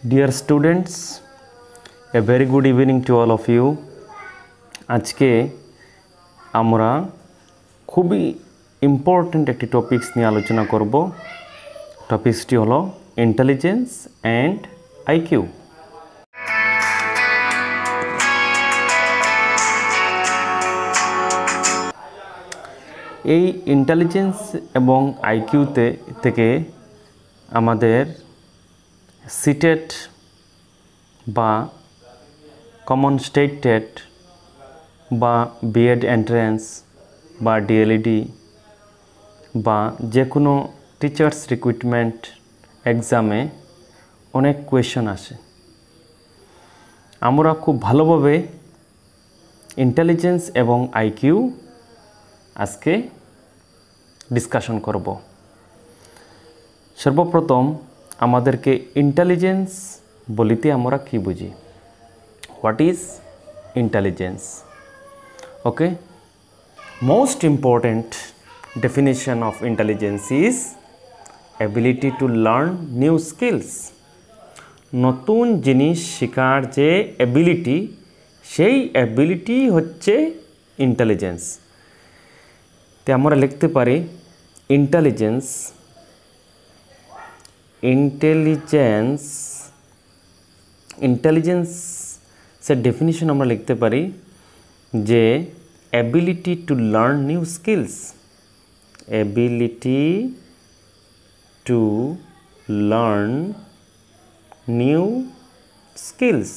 Dear students, a very good evening to all of you. আজকে আমরা খুবই important একটি টপিকস নিয়ে আলোচনা করব। টপিকসটি হলো ইন্টেলিজেন্স অ্যান্ড আইকিউ। এই ইন্টেলিজেন্স এবং আইকিউতে থেকে আমাদের সিটেট বা কমন স্টেট টেট বা বিএড এন্ট্রান্স বা ডিএলইডি বা যে কোনো টিচার্স রিক্রুটমেন্ট এক্সামে অনেক কোয়েশ্চন আসে। আমরা খুব ভালোভাবে ইন্টেলিজেন্স এবং আইকিউ আজকে ডিসকাশন করব। সর্বপ্রথম আমাদেরকে ইন্টেলিজেন্স বলিতে আমরা কি বুঝি? What is intelligence? Okay, most important definition of intelligence is ability to learn new skills. নতুন জিনিস শেখার যে এবিলিটি, সেই এবিলিটি হচ্ছে ইন্টেলিজেন্স। তো আমরা লিখতে পারি ইন্টেলিজেন্স ইন্টেলিজেন্সের ডেফিনিশন আমরা লিখতে পারি যে ability to learn new skills, ability to learn new skills.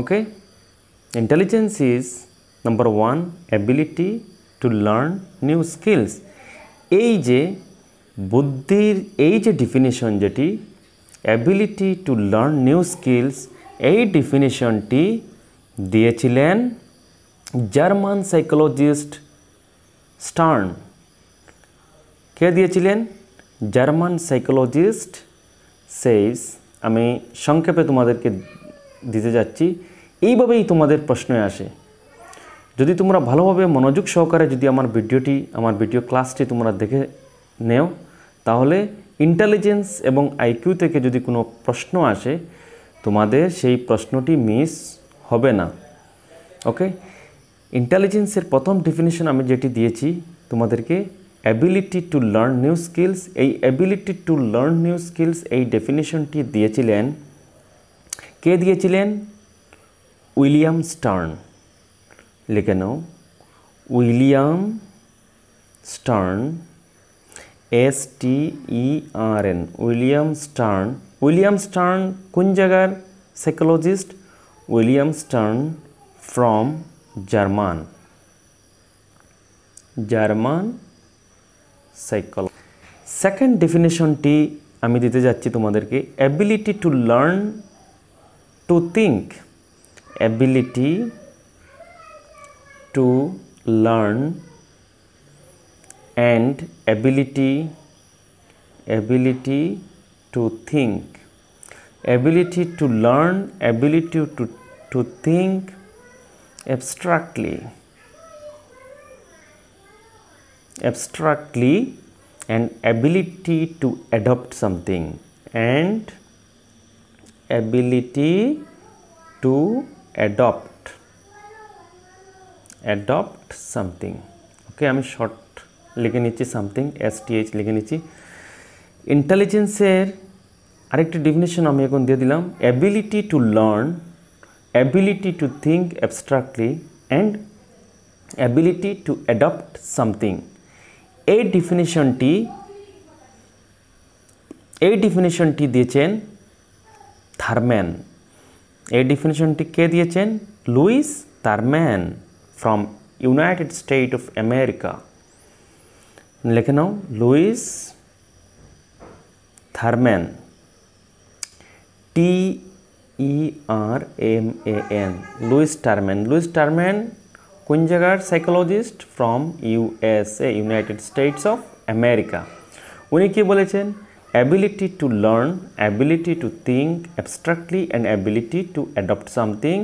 Okay, intelligence is number one, ability to learn new skills. এই যে বুদ্ধির এই যে ডেফিনিশন, যেটি ability to learn new skills, এই ডেফিনিশনটি দিয়েছিলেন জার্মান সাইকোলজিস্ট স্টার্ন। কে দিয়েছিলেন? জার্মান সাইকোলজিস্ট সেইস। আমি সংক্ষেপে তোমাদেরকে দিতে যাচ্ছি, এইভাবেই তোমাদের প্রশ্ন আসে। যদি তোমরা ভালোভাবে মনোযোগ সহকারে যদি আমার ভিডিও ক্লাসটি তোমরা দেখে নেও, তাহলে ইন্টেলিজেন্স এবং আইকিউ থেকে যদি কোনো প্রশ্ন আসে, তোমাদের সেই প্রশ্নটি মিস হবে না। ওকে, ইন্টেলিজেন্সের প্রথম ডেফিনিশন আমি যেটি দিয়েছি তোমাদেরকে, ability to learn new skills. এই ability to learn new skills এই ডেফিনিশনটি দিয়েছিলেন, কে দিয়েছিলেন? William Stern. লিখে নাও, William Stern, STERN, William Stern. William Stern কোন জায়গার psychologist? William Stern from German psychology. Second ডেফিনেশনটি আমি দিতে যাচ্ছি তোমাদেরকে, ability to learn to think. Ability to learn and ability to think. Ability to learn, ability to think abstractly and ability to adopt something, and ability to adopt something. ওকে, আমি short লিখে নিচ্ছি, something STH লিখে নিচ্ছি। ইন্টেলিজেন্সের আরেকটি definition আমি এখন দিয়ে দিলাম, ability to learn, ability to think abstractly and ability to adopt something. এই ডেফিনেশনটি দিয়েছেন থারম্যান। এই ডেফিনেশনটি কে দিয়েছেন? Lewis Terman from United State of America. লিখে নাও, Lewis Terman, TERMAN, Lewis Terman. Lewis Terman কোন জায়গার psychologist? From USA, United States of America. উনি কি বলেছেন? Ability to learn, ability to think abstractly and ability to adopt something.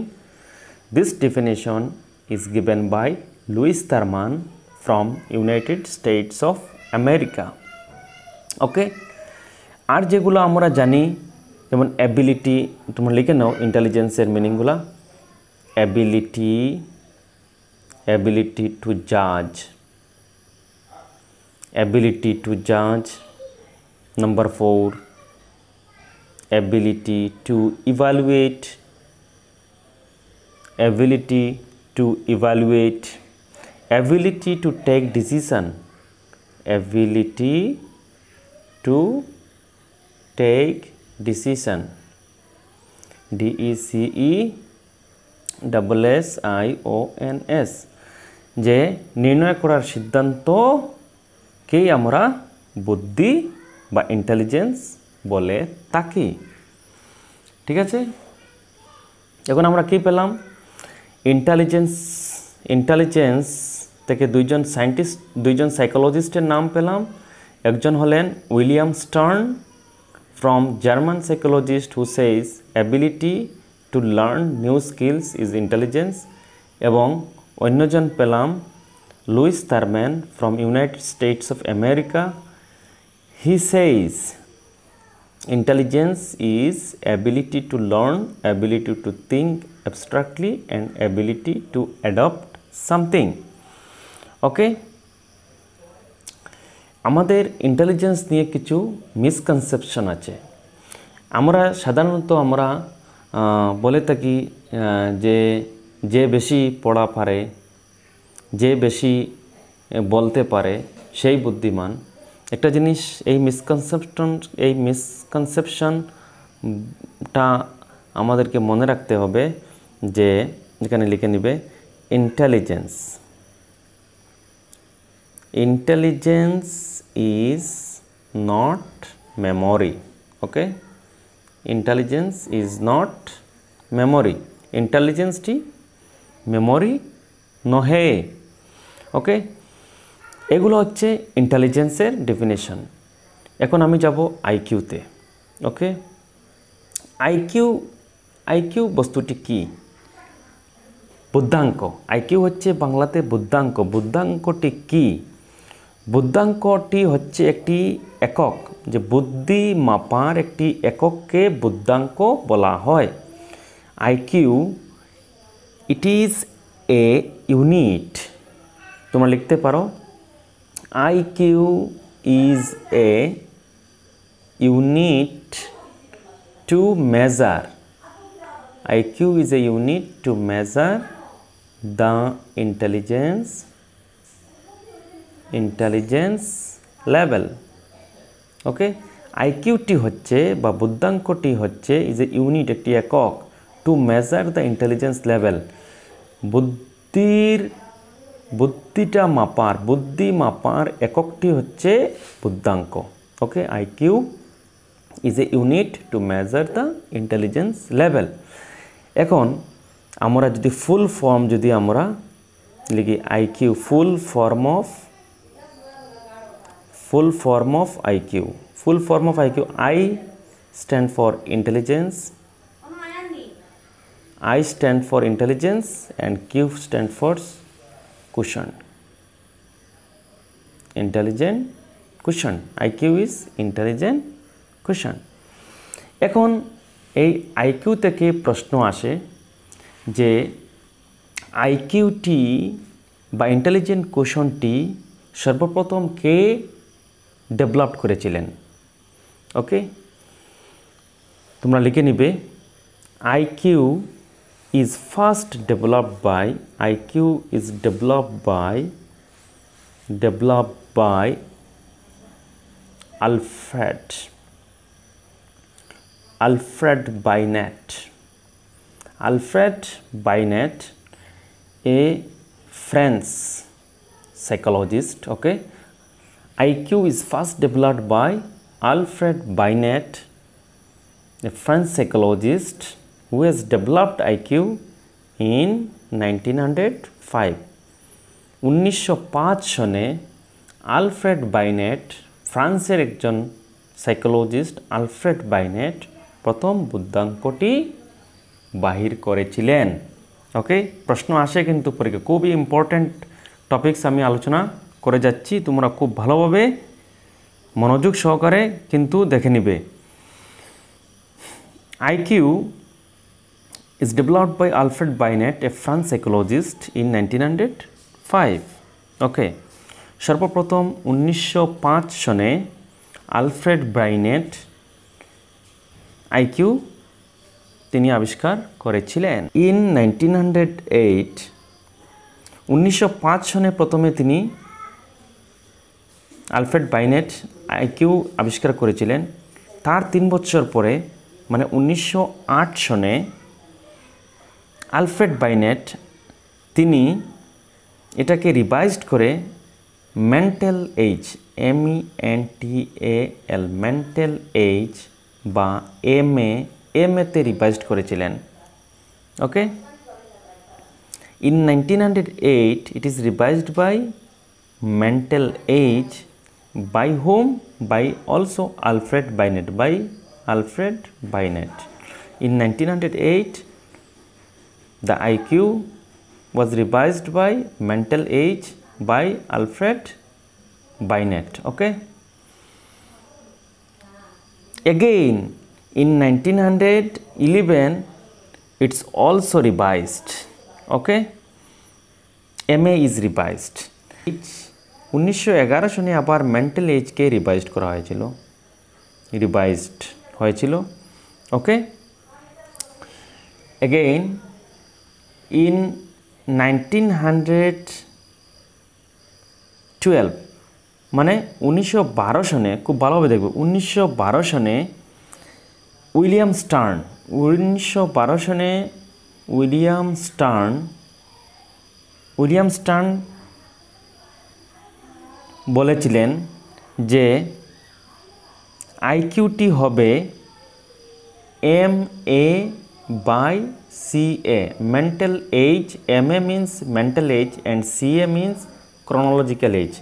This definition is given by Luis Terman from United States of America. Okay, আর যেগুলো আমরা জানি যেমন ability, তোমরা লিখে নাও ইন্টেলিজেন্সের মিনিংগুলো। ability to judge, ability to judge. Number 4, ability to evaluate, ability to evaluate, ability to take decision, ability to take decision, DECESSIONS, যে নির্ণয় করার সিদ্ধান্তকেই আমরা বুদ্ধি বা ইন্টেলিজেন্স বলে থাকি। ঠিক আছে, এখন আমরা কি পেলাম? ইন্টেলিজেন্স থেকে দুইজন সাইকোলজিস্টের নাম পেলাম। একজন হলেন William stern from German psychologist who says ability to learn new skills is intelligence, এবং অন্যজন পেলাম Lewis Terman from United States of America. He says intelligence is ability to learn, ability to think abstractly, and ability to adopt something. Okay, আমাদের intelligence নিয়ে কিছু misconception আছে। আমরা সাধারণত বলে থাকি যে বেশি পড়া পারে, যে বেশি বলতে পারে সেই বুদ্ধিমান। একটা জিনিস এই মিসকনসেপশনটা আমাদেরকে মনে রাখতে হবে যে এখানে লিখে নিবে Intelligence is not memory. Okay, intelligence is not memory. Intelligence T memory নহে। ওকে, এগুলো হচ্ছে ইন্টেলিজেন্সের ডেফিনেশন। এখন আমি যাব আইকিউতে। ওকে, আইকিউ বস্তুটি কি? বুদ্ধাঙ্ক। আইকিউ হচ্ছে বাংলাতে বুদ্ধাঙ্ক। বুদ্ধাঙ্কটি কি? বুদ্ধাঙ্কটি হচ্ছে একটি একক, যে বুদ্ধি মাপার একটি একককে বুদ্ধাঙ্ক বলা হয়। IQ it is a unit. তোমরা লিখতে পারো IQ is a unit to measure, IQ is a unit to measure the intelligence level. Okay, আইকিউটি হচ্ছে বা বুদ্ধাঙ্কটি হচ্ছে ইজ এ ইউনিট, একটি একক, to measure the intelligence level, বুদ্ধিটা মাপার, বুদ্ধি মাপার এককটি হচ্ছে বুদ্ধাঙ্ক। Okay, IQ is a unit to measure the intelligence level. এখন আমরা যদি ফুল ফর্ম আমরা লিখি IQ, full form of IQ, I stand for intelligence, I stand for intelligence, and Q stand for quotient, intelligent quotient. IQ is intelligent quotient. এখন এই IQ থেকে প্রশ্ন আসে যে আইকিউটি বা ইন্টেলিজেন্ট কোশনটি সর্বপ্রথম কে ডেভেলপ করেছিলেন? ওকে, তোমরা লিখে নিবে IQ is first developed by Alfred Binet, a French psychologist. Okay, IQ is first developed by Alfred Binet, a French psychologist who has developed IQ in 1905. 1905 সনে আলফ্রেড বাইনেট, ফ্রান্সের একজন সাইকোলজিস্ট আলফ্রেড বাইনেট প্রথম বুদ্ধাঙ্কটি বাহির করেছিলেন। ওকে, প্রশ্ন আসে কিন্তু পরীক্ষা, খুবই ইম্পর্ট্যান্ট টপিকস আমি আলোচনা করে যাচ্ছি, তোমরা খুব ভালোভাবে মনোযোগ সহকারে কিন্তু দেখে নিবে। IQ is developed by Alfred Binet, a French psychologist in 1905. ওকে, সর্বপ্রথম 1905 সনে আলফ্রেড বাইনেট আইকিউ তিনি আবিষ্কার করেছিলেন। ইন 1905 সনে প্রথমে তিনি আলফ্রেড বাইনেট আইকিউ আবিষ্কার করেছিলেন। তার 3 বছর পরে মানে 1908 সনে আলফ্রেড বাইনেট তিনি এটাকে রিভাইজড করে mental age MENTAL mental age বা এমএতে রিভাইজড করেছিলেন। Okay, in 1908 it is revised by mental age by home by also Alfred Binet in 1908 the IQ was revised by mental age by Alfred Binet. Okay, again in 1911 it's also revised. Okay, MA is revised. 1911 সনে আবার mental এজকে revised করা হয়েছিল। ওকে, again in 1912 মানে 1912 সনে, খুব ভালোভাবে দেখব, 1912 সনে উইলিয়াম স্টার্ন বলেছিলেন যে আইকিউটি হবে MA/CA, mental age. MA means mental age and CA means chronological age.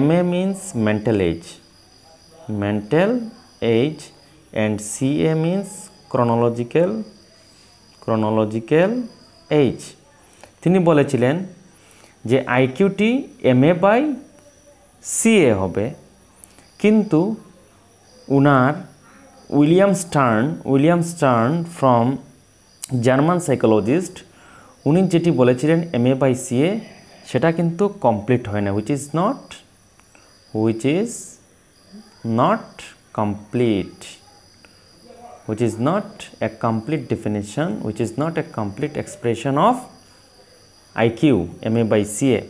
MA means mental age and CA means chronological age. তিনি বলেছিলেন যে আইকিউটি MA/CA হবে, কিন্তু উনার William Stern from German psychologist, উনি যেটি বলেছিলেন MA/CA সেটা কিন্তু কমপ্লিট হয় না, which is not a complete definition, which is not a complete expression of IQ MA/CA.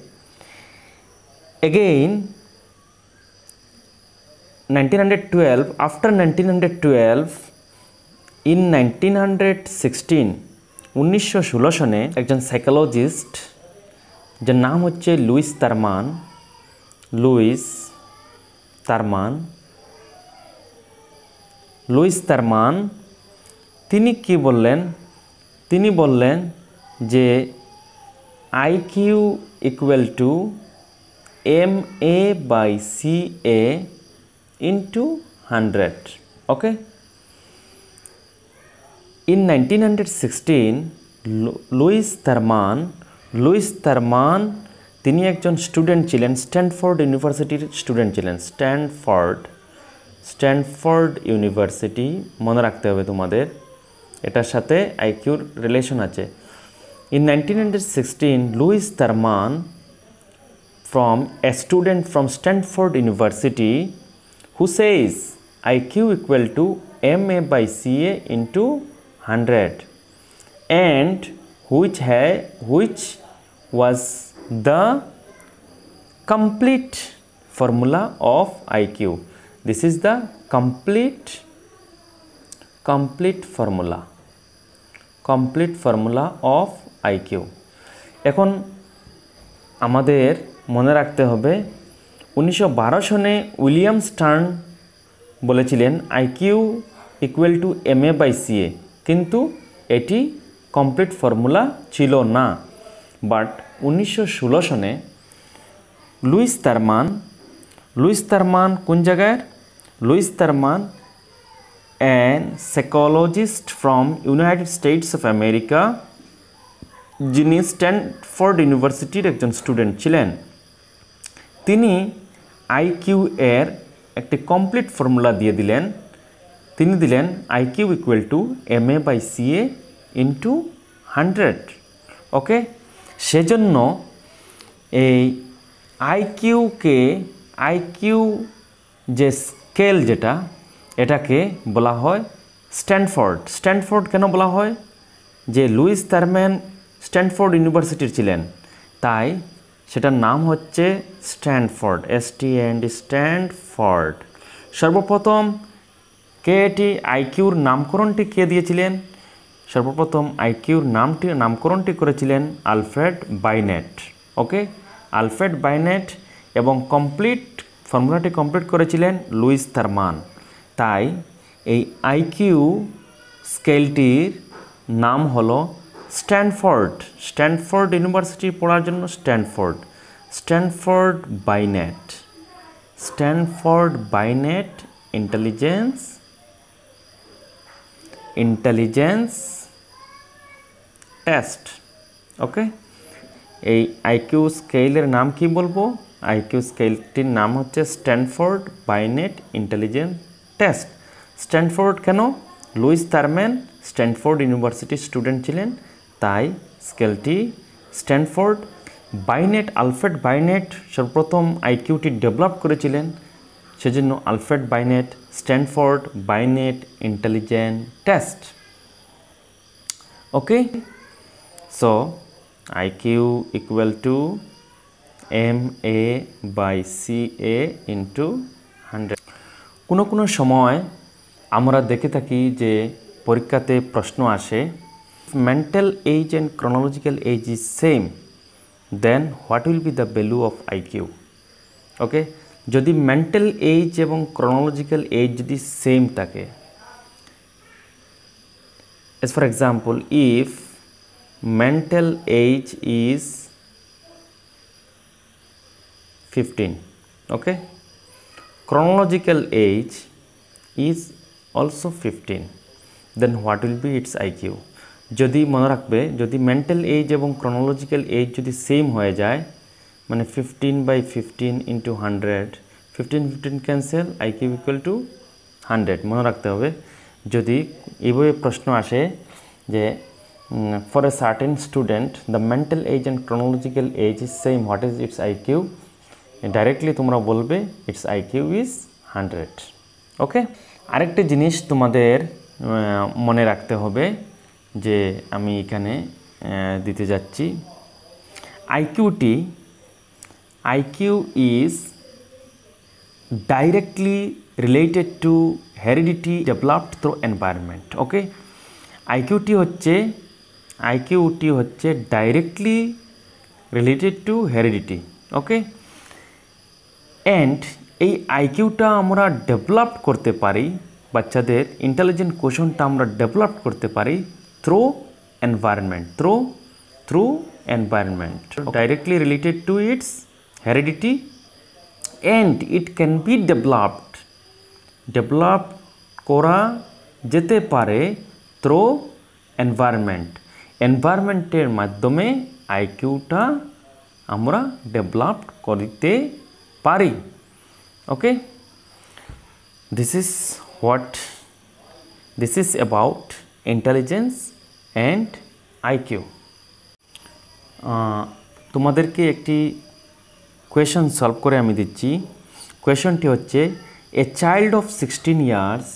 Again 1912, after 1912 in 1916 সনে একজন সাইকোলজিস্ট যার নাম হচ্ছে লুইস তারমান তিনি কি বললেন? তিনি বললেন যে IQ equal to MA/CA into 100. Okay, in 1916 Lewis Terman তিনি একজন স্টুডেন্ট ছিলেন, স্ট্যানফোর্ড ইউনিভার্সিটির স্টুডেন্ট ছিলেন। স্ট্যানফোর্ড ইউনিভার্সিটি মনে রাখতে হবে তোমাদের, এটার সাথে আইকিউর রিলেশন আছে। In 1916 Lewis Terman a student from Stanford University who says IQ equal to MA/CA into 100, and which was the complete formula of IQ. This is the complete formula of IQ. এখন আমাদের মনে রাখতে হবে 1912 সনে William stern বলেছিলেন IQ equal to MA/CA, কিন্তু এটি complete formula ছিল না। বাট 1916 সনে লুইস থারমান কোন জায়গায়? Lewis Terman an psychologist from United States of America, যিনি স্ট্যানফোর্ড ইউনিভার্সিটির একজন স্টুডেন্ট ছিলেন। তিনি আইকিউ এর একটি কমপ্লিট ফর্মুলা দিয়ে দিলেন। তিনি দিলেন IQ equal to MA/CA into 100। Okay, সেজন্য এই আইকিউ যে স্কেল যেটা, এটাকে বলা হয় স্ট্যানফোর্ড। স্ট্যানফোর্ড কেন বলা হয়? যে লুইস থারম্যান স্ট্যানফোর্ড ইউনিভার্সিটির ছিলেন, তাই সেটার নাম হচ্ছে স্ট্যানফোর্ড, স্ট্যানফোর্ড। সর্বপ্রথম কে এটি আইকিউর নামকরণটি কে দিয়েছিলেন? সর্বপ্রথম আইকিউর নামকরণটি করেছিলেন আলফ্রেড বাইনেট। ওকে, আলফ্রেড বাইনেট, এবং ফর্মুলাটি কমপ্লিট করেছিলেন লুইস থারম্যান। তাই এই আইকিউ স্কেলটির নাম হলো স্ট্যানফোর্ড ইউনিভার্সিটি পড়ার জন্য স্ট্যানফোর্ড বাইনেট ইন্টেলিজেন্স টেস্ট। ওকে, এই আইকিউ স্কেলের নাম কি বলবো? আইকিউ স্কেলটির নাম হচ্ছে Stanford Binet intelligence test. Stanford কেন? লুইস থারম্যান স্ট্যানফোর্ড ইউনিভার্সিটির স্টুডেন্ট ছিলেন, তাই স্কেলটি স্ট্যানফোর্ড। বাইনেট, আলফ্রেড বাইনেট সর্বপ্রথম আইকিউটি ডেভেলপ করেছিলেন, সেজন্য Alfred Binet Stanford Binet intelligence test. Okay, so IQ equal to MA/CA into 100। কোনো সময় আমরা দেখে থাকি যে পরীক্ষাতে প্রশ্ন আসে, mental age and chronological age is same, then what will be the value of IQ? Okay, যদি মেন্টাল এজ এবং ক্রোনোলজিক্যাল এজ যদি সেম থাকে, as for example, if mental age is 15, okay, chronological age is also 15, then what will be its IQ? যদি মনে রাখবে, যদি mental age এবং chronological age যদি সেম হয়ে যায়, মানে 15/15 into 100, 15 cancel, IQ equal to 100 মনে রাখতে হবে। যদি এইভাবে প্রশ্ন আসে যে for a certain student the mental age and chronological age is same, what is its IQ? Directly তোমরা বলবে ইটস আইকিউ ইজ 100। ওকে, আরেকটা জিনিস তোমাদের মনে রাখতে হবে, যে আমি এখানে দিতে যাচ্ছি, IQ is directly related to heredity developed through environment. Okay, আইকিউটি হচ্ছে directly related to heredity. Okay, and এই আইকিউটা আমরা ডেভেলপ করতে পারি, বাচ্চাদের ইন্টেলিজেন্ট কোশনটা আমরা ডেভেলপ করতে পারি through environment, directly related to its heredity, and it can be developed করা যেতে পারে থ্রু এনভায়রনমেন্টের মাধ্যমে আইকিউটা আমরা ডেভেলপ করতে পারি। Okay, this is about intelligence and IQ. তোমাদেরকে একটি কোয়েশন সলভ করে আমি দিচ্ছি। কোয়েশনটি হচ্ছে, a child of 16 years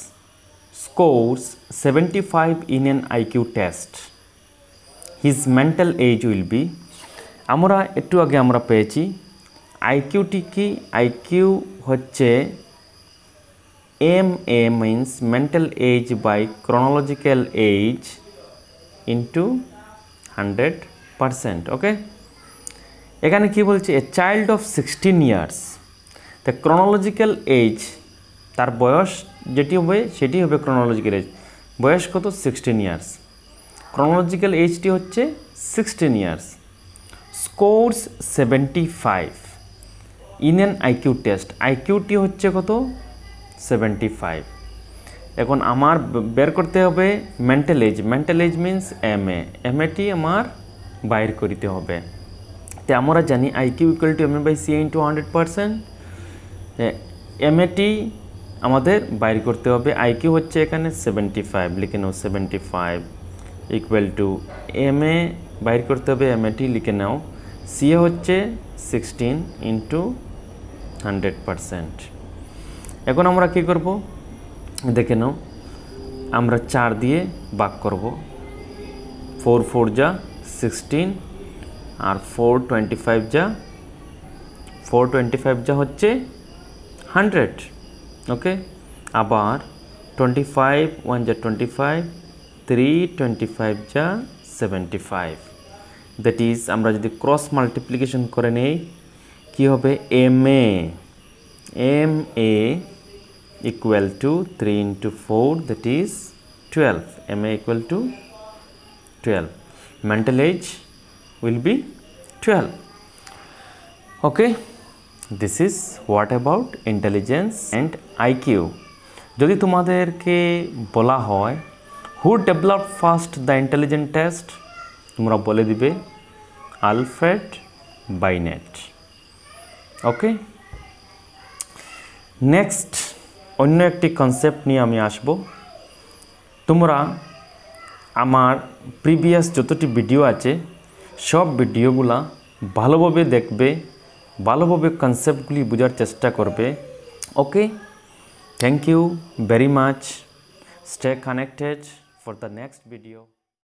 scores 75 in an IQ test, his mental age will be, আমরা একটু আগে আমরা পেয়েছি আইকিউটি কি, আইকিউ হচ্ছে MA means mental age by chronological age into 100%. ওকে, এখানে কি বলছে, এ চাইল্ড অফ 16 years, তা ক্রোনোলজিক্যাল এজ, তার বয়স যেটি হবে সেটি হবে ক্রোনোলজিক্যাল এজ। বয়স কত? 16 years। ক্রোনোলজিক্যাল এজটি হচ্ছে 16 years। Scores 75 in an IQ test, আইকিউটি হচ্ছে কত? 75। এখন আমার বের করতে হবে মেন্টাল এজ মিন্স MAটি আমার বাইর করতে হবে। তো আমরা জানি IQ equal to MA/CA into 100%। এমএটি আমাদের বাইর করতে হবে। আইকিউ হচ্ছে এখানে 75, লিখে নাও 75 ইকুয়াল টু এমএ বাইর করতে হবে, এমএটি লিখে নাও, সিএ হচ্ছে 16 ইন্টু 100%। এখন আমরা কি করব দেখে নাও, আমরা 4 দিয়ে ভাগ করব, 4 4 যা 16 আর 4 25 যা 425 যা হচ্ছে 100। ওকে, আবার 25 1 যা 25, 3 25 যা 75। দ্যাট ইজ আমরা যদি ক্রস মাল্টিপ্লিকেশন করে নেই কি হবে, M A equal to 3 into 4 that is 12, M A equal to 12, mental age will be 12. Okay, this is what about intelligence and IQ. যদি তোমাদেরকে বলা হয় who developed first the intelligence test, তোমরা বলে দিবে আলফ্রেড বাইনেট। ওকে, নেক্সট অন্য একটি concept নিয়ে আমি আসব। তোমরা আমার প্রিভিয়াস যতটি ভিডিও আছে সব ভিডিওগুলা ভালোভাবে দেখবে, ভালোভাবে কনসেপ্টগুলি বোঝার চেষ্টা করবে। Okay, thank you very much, stay connected for the next video.